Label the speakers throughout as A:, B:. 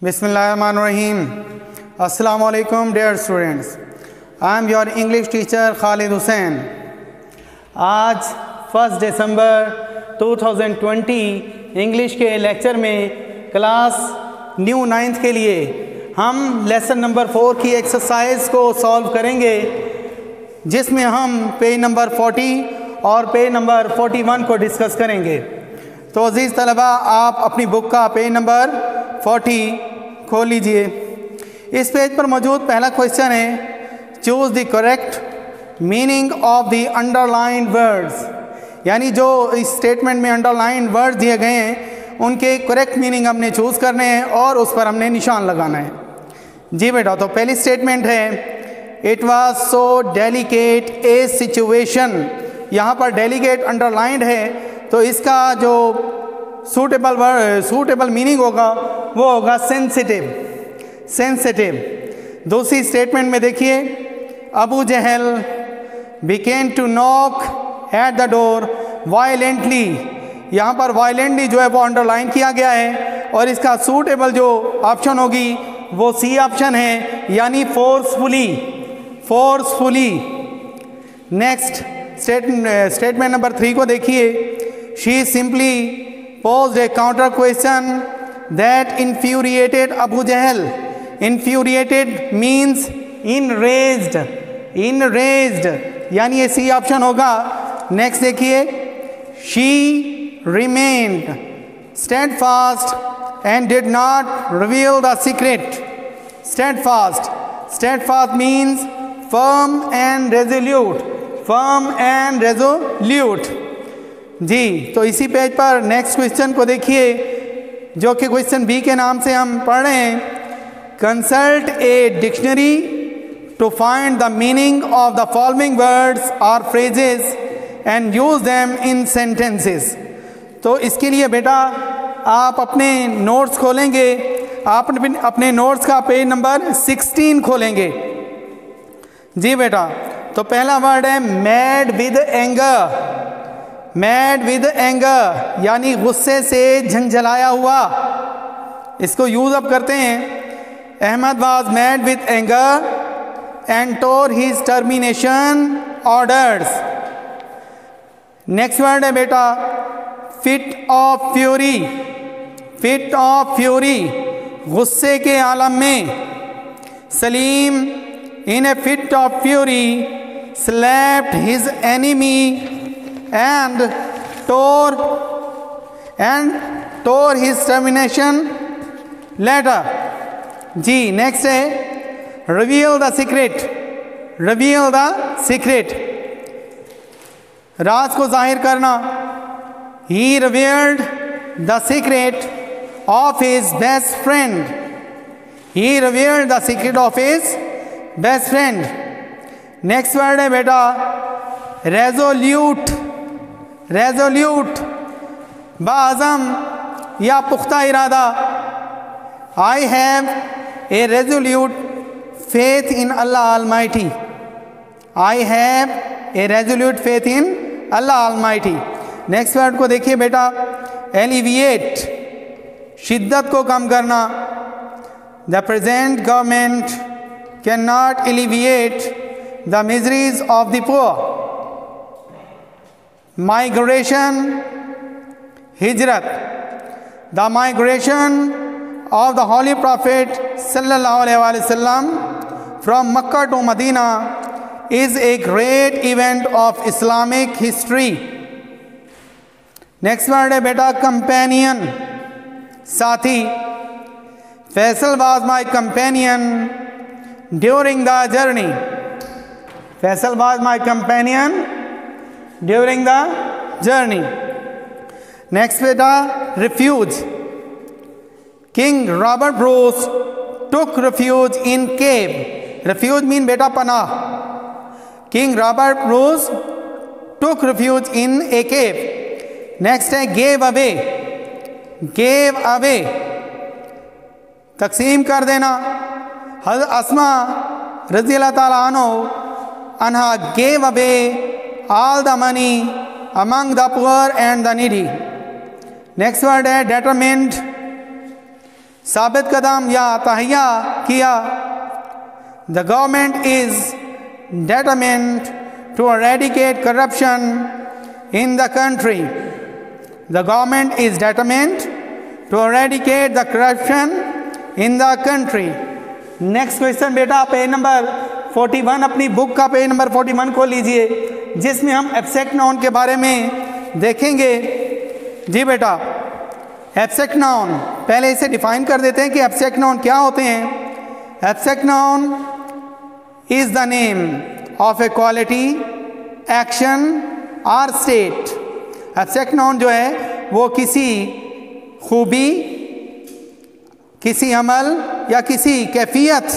A: Bismillahirrahmanirrahim. Assalamu alaikum dear students. I am your English teacher Khalid Hussain. आज 1 दिसंबर 2020 English के lecture में class new 9th के लिए हम लेसन नंबर 4 की एक्सरसाइज को सॉल्व करेंगे, जिसमें हम पेज नंबर 40 और पेज नंबर 41 को डिस्कस करेंगे। तो अजीज़ तलबा, आप अपनी बुक का पेज नंबर 40 खोल लीजिए। इस पेज पर मौजूद पहला क्वेश्चन है, choose the correct meaning of the underline words, यानी जो इस स्टेटमेंट में अंडरलाइन वर्ड्स दिए गए हैं उनके करेक्ट मीनिंग हमने चूज़ करने हैं और उस पर हमने निशान लगाना है। जी बेटा, तो पहली स्टेटमेंट है, it was so delicate A situation. यहाँ पर डेलिकेट अंडरलाइंड है, तो इसका जो सूटेबल मीनिंग होगा वो होगा सेंसिटिव। दूसरी स्टेटमेंट में देखिए, Abu Jahl began to knock at the door violently. यहाँ पर वायलेंटली जो है वो अंडरलाइन किया गया है और इसका सूटेबल जो ऑप्शन होगी वो सी ऑप्शन है, यानी फोर्सफुली। नेक्स्ट स्टेटमेंट नंबर 3 को देखिए, she simply posed a counter question that infuriated Abu Jahl. Infuriated means enraged, यानी ये सी ऑप्शन होगा। नेक्स्ट देखिए, she remained steadfast and did not reveal the secret. Steadfast means firm and resolute। जी, तो इसी page पर next question को देखिए, जो कि क्वेश्चन बी के नाम से हम पढ़ रहे हैं, consult a dictionary to find the meaning of the following words और phrases and use them in sentences. तो इसके लिए बेटा आप अपने नोट्स खोलेंगे, आप अपने नोट्स का पेज नंबर 16 खोलेंगे। जी बेटा, तो पहला वर्ड है मैड विद एंगर, यानी गुस्से से झंझलाया हुआ। इसको यूज अप करते हैं, Ahmad was mad with anger and tore his termination orders. Next word है बेटा फिट ऑफ फ्यूरी, गुस्से के आलम में। Salim in a fit of fury slapped his enemy and tore his termination letter। जी, next है reveal the secret, राज को जाहिर करना। he revealed the secret of his best friend। Next word है बेटा रेजोल्यूट, बाज़म या पुख्ता इरादा। I have a resolute faith in Allah almighty. Next word को देखिए बेटा, एलिविएट, शिद्दत को कम करना। The present government can not alleviate the miseries of the poor. Migration, हिजरत, the migration of the holy prophet सल्लल्लाहु अलैहि वसल्लम from Mecca to Medina is a great event of Islamic history. Next word है बेटा companion, साथी। Faisal was my companion during the journey. Next बेटा refuge, king Robert Bruce took refuge in cave. Refuge mean बेटा पनाह। King Robert Bruce took refuge in a cave. Next है gave away, तकसीम कर देना। हज़रत अस्मा रज़ी अल्लाह ताला अन्हा gave away all the money among the poor and the needy। Next word है determined, साबित कदम या तहैया किया। The government is determined to eradicate corruption in the country. The government is determined to eradicate the corruption in the country. Next question बेटा page number 41, अपनी book का page number 41 को लीजिए, जिसमें हम एब्स्ट्रैक्ट नाउन के बारे में देखेंगे। जी बेटा, एब्स्ट्रैक्ट नाउन पहले इसे डिफाइन कर देते हैं कि एब्स्ट्रैक्ट नाउन क्या होते हैं। Abstract noun is the name of a quality, action or state. Abstract noun जो है वो किसी खूबी, किसी अमल या किसी कैफियत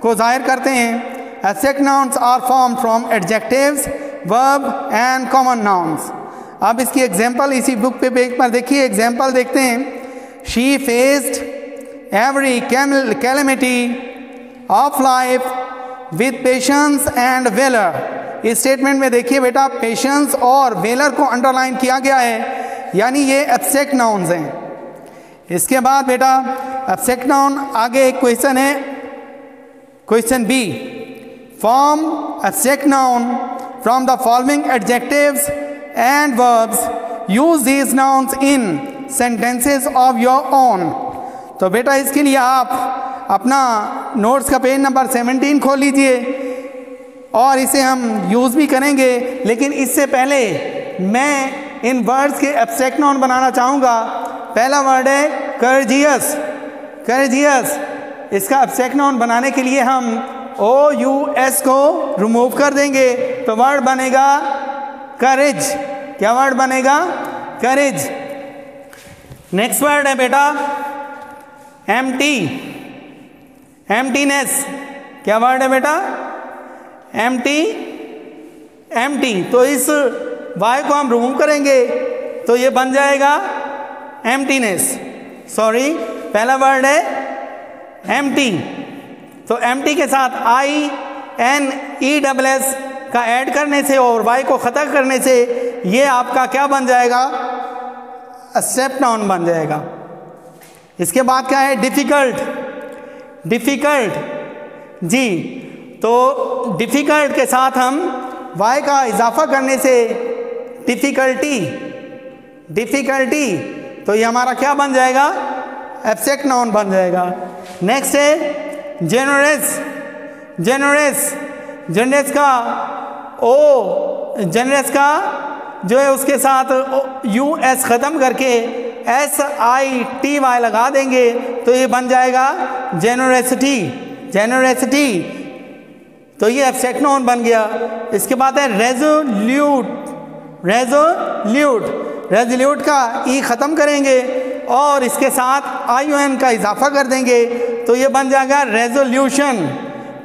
A: को जाहिर करते हैं। Abstract nouns are form from adjectives, verb and common nouns. अब इसकी एग्जांपल इसी बुक पे पेज पर देखिए, एग्जांपल देखते हैं। She faced every calamity of life with patience and valour. इस स्टेटमेंट में देखिए बेटा, पेशेंस और वेलर को अंडरलाइन किया गया है, यानी ये एब्स्ट्रैक्ट नाउन्स हैं। इसके बाद बेटा एब्स्ट्रैक्ट नाउन, आगे एक क्वेश्चन है, question B, form abstract noun from the following adjectives and verbs, use these nouns in sentences of your own. तो बेटा इसके लिए आप अपना नोट्स का पेज नंबर 17 खोल लीजिए और इसे हम यूज़ भी करेंगे, लेकिन इससे पहले मैं इन वर्ड्स के एब्स्ट्रैक्ट नाउन बनाना चाहूँगा। पहला वर्ड है करेजियस। करेजियस, इसका एब्स्ट्रैक्ट नाउन बनाने के लिए हम OUS को रिमूव कर देंगे तो वर्ड बनेगा करेज। क्या वर्ड बनेगा? करेज। नेक्स्ट वर्ड है बेटा एम्प्टी, एम्प्टीनेस। क्या वर्ड है बेटा? Empty, empty. तो इस वाई को हम रिमूव करेंगे तो ये बन जाएगा एम्प्टीनेस। सॉरी, पहला वर्ड है एम्प्टी, तो एम्प्टी के साथ INESS का ऐड करने से और वाई को ख़त्म करने से ये आपका क्या बन जाएगा? एब्स्ट्रैक्ट नाउन बन जाएगा। इसके बाद क्या है? डिफ़िकल्ट। डिफ़िकल्ट जी, तो डिफ़िकल्ट के साथ हम वाई का इजाफा करने से डिफ़िकल्टी, डिफ़िकल्टी, तो ये हमारा क्या बन जाएगा? एब्स्ट्रैक्ट नाउन बन जाएगा। नेक्स्ट है जेनरस। जेनरस, जेनरस का जेनरस का जो है उसके साथ US ख़त्म करके SITY लगा देंगे तो ये बन जाएगा जेनरसिटी। जेनरसिटी, तो ये एब्स्ट्रैक्ट नाउन बन गया। इसके बाद है रेजोल्यूट। रेजोल्यूट, रेजोल्यूट का ई ख़त्म करेंगे और इसके साथ ION का इजाफा कर देंगे तो ये बन जाएगा रेजोल्यूशन।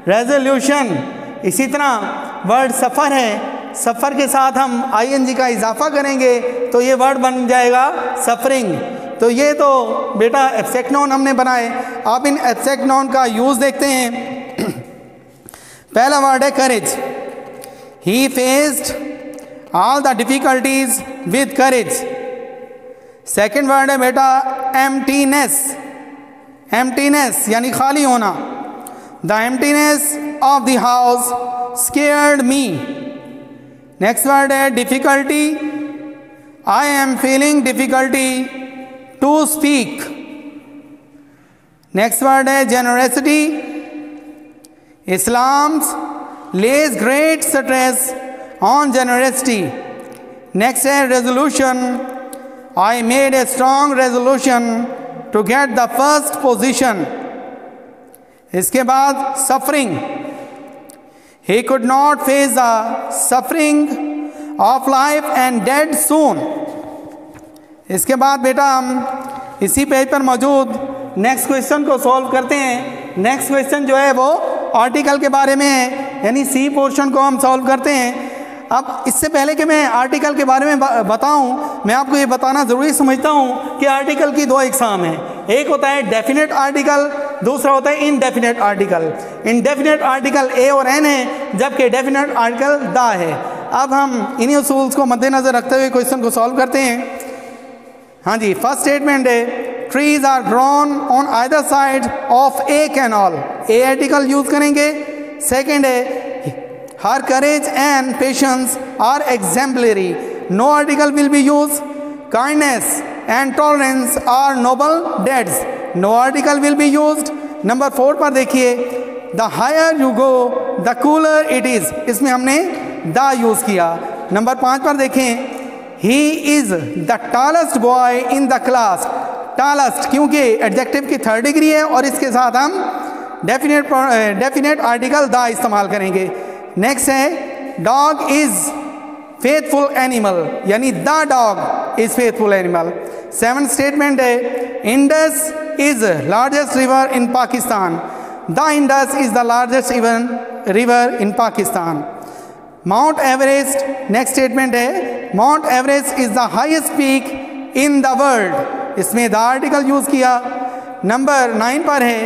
A: रेजोल्यूशन। इसी तरह वर्ड सफ़र है, सफ़र के साथ हम ING का इजाफा करेंगे तो ये वर्ड बन जाएगा सफरिंग। तो ये तो बेटा एब्स्ट्रैक्ट नाउन हमने बनाए। आप इन एब्स्ट्रैक्ट नाउन का यूज़ देखते हैं। पहला वर्ड है courage. He faced all the difficulties with courage. Second word है बेटा एम्प्टीनेस। एम्प्टीनेस यानी खाली होना। The emptiness of the house scared me. Next word है difficulty. I am feeling difficulty to speak. Next word है generosity. Islam's lays great stress on generosity. Next है resolution. I made a strong resolution to get the first position. इसके बाद suffering. He could not face the suffering of life and died soon. इसके बाद बेटा हम इसी page पर मौजूद नेक्स्ट क्वेश्चन को सॉल्व करते हैं। नेक्स्ट क्वेश्चन जो है वो आर्टिकल के बारे में है, यानी सी पोर्शन को हम सॉल्व करते हैं। अब इससे पहले कि मैं आर्टिकल के बारे में बताऊं, मैं आपको ये बताना ज़रूरी समझता हूं कि आर्टिकल की दो इकसाम हैं। एक होता है डेफिनेट आर्टिकल, दूसरा होता है indefinite article. Indefinite article a और एन है, जबकि डेफिनेट आर्टिकल द है। अब हम इन्हीं उसूल्स को मद्देनज़र रखते हुए क्वेश्चन को सॉल्व करते हैं। हाँ जी, फर्स्ट स्टेटमेंट है trees are grown on either side of a canal. A article use करेंगे. सेकेंड है her courage and patience are exemplary. No article will be used. Kindness and tolerance are noble deeds. No article will be used. Number 4 पर देखिए, the higher you go the cooler it is. इसमें हमने the use किया. Number 5 पर देखें, he is the tallest boy in the class. tallest क्योंकि adjective की third degree है और इसके साथ हम डेफिनेट आर्टिकल द इस्तेमाल करेंगे. नेक्स्ट है डॉग इज फेथफुल एनिमल, यानी the dog is faithful animal. 7th statement है Indus is largest river in Pakistan. The Indus is the largest river in Pakistan. Mount Everest, next statement है Mount Everest is the highest peak in the world. इसमें the article use किया. Number 9 पर है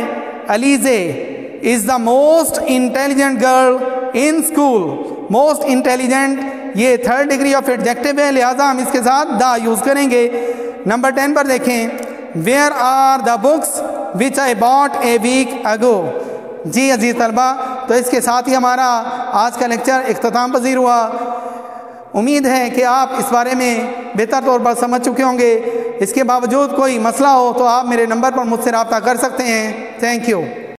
A: Alizeh is the most intelligent girl in school. Most intelligent ये third degree of adjective है, लिहाजा हम इसके साथ द यूज करेंगे. नंबर 10 पर देखें, where are the books which I bought a week ago. जी अजीज तलबा, तो इसके साथ ही हमारा आज का लेक्चर इख्तिताम पजीर हुआ. उम्मीद है कि आप इस बारे में बेहतर तौर पर समझ चुके होंगे. इसके बावजूद कोई मसला हो तो आप मेरे नंबर पर मुझसे रब्ता कर सकते हैं. Thank you.